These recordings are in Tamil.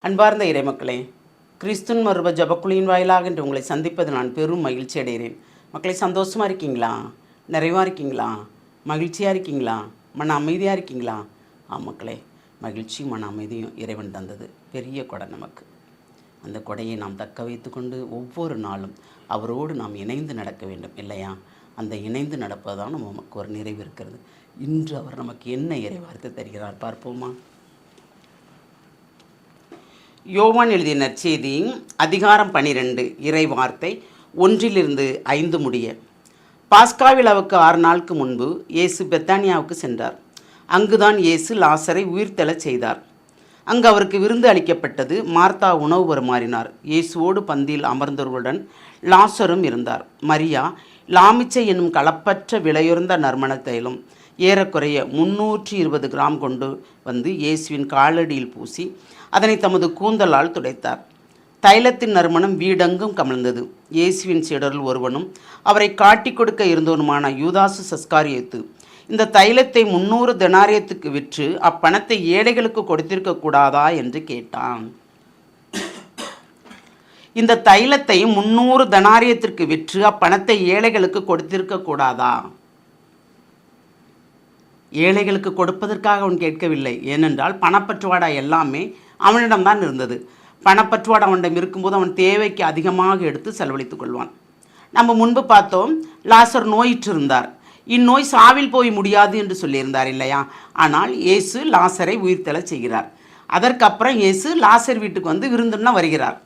அன்பார்ந்த இறைமக்களே, கிறிஸ்துவின் மறுப ஜபக்குழியின் வாயிலாக இன்று உங்களை சந்திப்பது நான் பெரும் மகிழ்ச்சி அடைகிறேன். மக்களை, சந்தோஷமாக இருக்கீங்களா? நிறைவாக இருக்கீங்களா? மகிழ்ச்சியாக இருக்கீங்களா? மன அமைதியாக இருக்கீங்களா? மக்களே, மகிழ்ச்சியும் மன அமைதியும் இறைவன் தந்தது பெரிய கொடை நமக்கு. அந்த கொடையை நாம் தக்க வைத்து கொண்டு ஒவ்வொரு நாளும் அவரோடு நாம் இணைந்து நடக்க வேண்டும் இல்லையா? அந்த இணைந்து நடப்பதுதான் நமக்கு ஒரு நிறைவு இருக்கிறது. இன்று அவர் நமக்கு என்ன இறைவார்த்தை தருகிறார் பார்ப்போமா? யோவான் எழுதிய நற்செய்தி அதிகாரம் 12 இறைவார்த்தை 1-5 முடிய. பாஸ்கா விழாவுக்கு 6 நாளுக்கு முன்பு இயேசு பெத்தானியாவுக்கு சென்றார். அங்குதான் இயேசு லாசரை உயிர்த்தெழச் செய்தார். அங்கு அவருக்கு விருந்து அளிக்கப்பட்டது. மார்த்தா உணவு பரிமாறினார். இயேசுவோடு பந்தியில் அமர்ந்தவர்களுடன் லாசரும் இருந்தார். மரியா லாமிச்சை என்னும் களப்பற்ற விலையுறந்த நறுமண தைலம் ஏறக்குறைய 320 கிராம் கொண்டு வந்து இயேசுவின் காலடியில் பூசி அதனை தமது கூந்தலால் துடைத்தார். தைலத்தின் நறுமணம் வீடெங்கும் கமழ்ந்தது. இயேசுவின் சீடரில் ஒருவனும் அவரை காட்டி கொடுக்க இருந்தவனுமான யூதாசு சஸ்காரியத்து இந்த தைலத்தை 300 தெனாரியத்துக்கு விற்று அப்பணத்தை ஏழைகளுக்கு கொடுத்திருக்க கூடாதா என்று கேட்டான். இந்த தைலத்தை 300 தெனாரியத்திற்கு விற்று அப்பணத்தை ஏழைகளுக்கு கொடுத்திருக்க கூடாதா? ஏழைகளுக்கு கொடுப்பதற்காக அவன் கேட்கவில்லை. ஏனென்றால் பணப்பற்றுவாடா எல்லாமே அவனிடம்தான் இருந்தது. பணப்பற்றுவாடு அவனிடம் இருக்கும்போது அவன் தேவைக்கு அதிகமாக எடுத்து செலவழித்துக் கொள்வான். நம்ம முன்பு பார்த்தோம், லாசர் நோயிற்று இருந்தார். இந்நோய் சாவில் போய் முடியாது என்று சொல்லியிருந்தார் இல்லையா? ஆனால் இயேசு லாசரை உயிர்த்தெழச் செய்கிறார். அதற்கப்புறம் இயேசு லாசர் வீட்டுக்கு வந்து விருந்துன்னா வருகிறார்.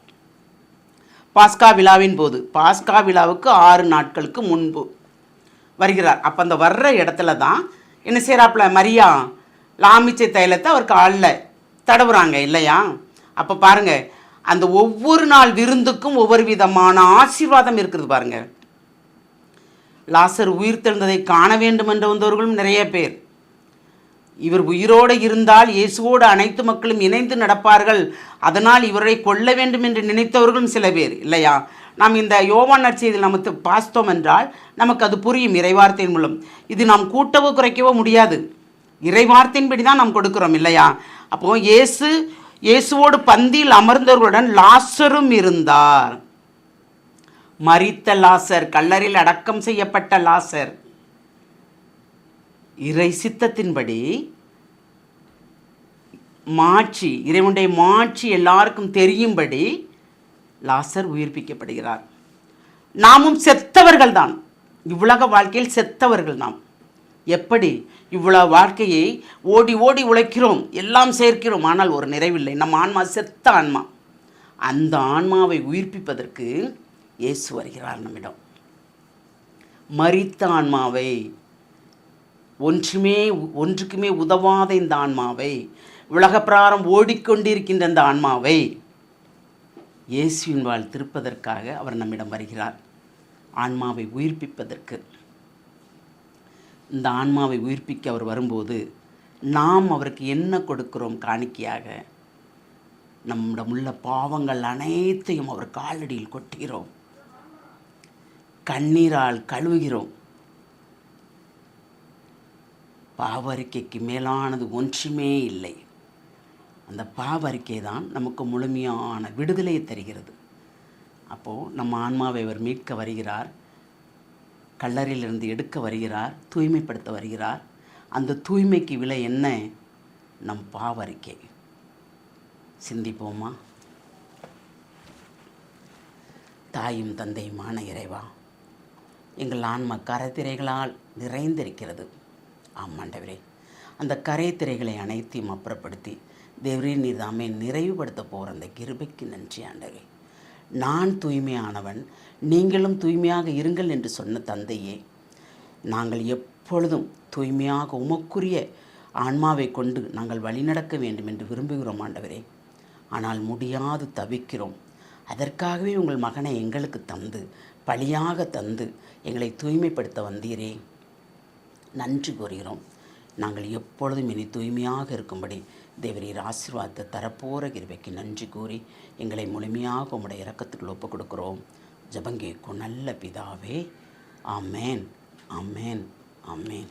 பாஸ்கா விழாவின் போது, பாஸ்கா விழாவுக்கு 6 நாட்களுக்கு முன்பு வருகிறார். அப்போ அந்த வர்ற இடத்துல தான் என்ன செய்கிறாப்புல, மரியா லாமிச்சை தைலத்தை அவர் காலில் தடவுறாங்க இல்லையா? அப்போ பாருங்க, அந்த ஒவ்வொரு நாள் விருந்துக்கும் ஒவ்வொரு விதமான ஆசீர்வாதம் இருக்கிறது பாருங்க. லாசர் உயிர்த்தெழுந்ததை காண வேண்டும் என்று வந்தவர்களும் நிறைய பேர். இவர் உயிரோடு இருந்தால் இயேசுவோடு அனைத்து மக்களும் இணைந்து நடப்பார்கள், அதனால் இவரை கொல்ல வேண்டும் என்று நினைத்தவர்களும் சில பேர் இல்லையா? நாம் இந்த யோவான் நற்செய்தியில் நமக்கு பார்த்தோம் என்றால் நமக்கு அது புரியும் இறைவார்த்தையின் மூலம். இது நாம் கூட்டவோ குறைக்கவோ முடியாது. இறைவார்த்தையின்படி தான் நாம் கொடுக்கிறோம் இல்லையா? அப்போது இயேசுவோடு பந்தியில் அமர்ந்தவர்களுடன் லாசரும் இருந்தார். மரித்த லாசர், கல்லறையில் அடக்கம் செய்யப்பட்ட லாசர், இறை சித்தத்தின்படி மாட்சி, இறைவனுடைய மாட்சி எல்லாருக்கும் தெரியும்படி லாசர் உயிர்ப்பிக்கப்படுகிறார். நாமும் செத்தவர்கள் தான், இவ்வுலக வாழ்க்கையில் செத்தவர்கள் நாம். எப்படி இவ்வளவு வாழ்க்கையை ஓடி ஓடி உழைக்கிறோம், எல்லாம் சேர்க்கிறோம், ஆனால் ஒரு நிறைவில்லை. நம்ம ஆன்மா செத்த ஆன்மா. அந்த ஆன்மாவை உயிர்ப்பிப்பதற்கு இயேசு வருகிறார் நம்மிடம். மரித்த ஆன்மாவை, ஒன்றுக்குமே உதவாத இந்த ஆன்மாவை, உலக பிராரம் ஓடிக்கொண்டிருக்கின்ற இந்த ஆன்மாவை இயேசுவின் வாழ் திருப்பதற்காக அவர் நம்மிடம் வருகிறார். ஆன்மாவை உயிர்ப்பிப்பதற்கு. இந்த ஆன்மாவை உயிர்ப்பிக்க அவர் வரும்போது நாம் அவருக்கு என்ன கொடுக்கிறோம் காணிக்கையாக? நம்மிடமுள்ள பாவங்கள் அனைத்தையும் அவர் காலடியில் கொட்டுகிறோம், கண்ணீரால் கழுவுகிறோம். பாவறிக்கைக்கு மேலானது ஒன்றுமே இல்லை. அந்த பாவறிக்கை தான் நமக்கு முழுமையான விடுதலையை தருகிறது. அப்போது நம்ம ஆன்மாவை அவர் மீட்க வருகிறார், கல்லறையிலிருந்து எடுக்க வருகிறார், தூய்மைப்படுத்த வருகிறார். அந்த தூய்மைக்கு விலை என்ன? நம் பாவறிக்கை. சிந்திப்போமா? தாயும் தந்தையுமான இறைவா, எங்கள் ஆன்மா கரைத்திரைகளால் நிறைந்திருக்கிறது. ஆமாண்டவரே, அந்த கரைத்திரைகளை அனைத்தையும் அப்புறப்படுத்தி தேவரே நீர் தாமே நிறைவுபடுத்த போகிற அந்த கிருபைக்கு நன்றி ஆண்டவரே. நான் தூய்மையானவன், நீங்களும் தூய்மையாக இருங்கள் என்று சொன்ன தந்தையே, நாங்கள் எப்பொழுதும் தூய்மையாக உமக்குரிய ஆன்மாவை கொண்டு நாங்கள் வழிநடக்க வேண்டும் என்று விரும்புகிறோம் ஆண்டவரே. ஆனால் முடியாது தவிக்கிறோம். அதற்காகவே உங்கள் மகனை எங்களுக்கு தந்து, பலியாக தந்து எங்களை தூய்மைப்படுத்த வந்தீரே, நன்றி கூறுகிறோம். நாங்கள் எப்பொழுதும் இனி தூய்மையாக இருக்கும்படி தேவரீர் ஆசீர்வாதத்தை தரப்போகிற கிருபைக்கு நன்றி கூறி எங்களை முழுமையாக உம்முடைய இரக்கத்துக்குள் ஒப்புக் கொடுக்கிறோம். ஜெபங்கேக்கும் நல்ல பிதாவே. ஆமேன், ஆமேன், ஆமேன்.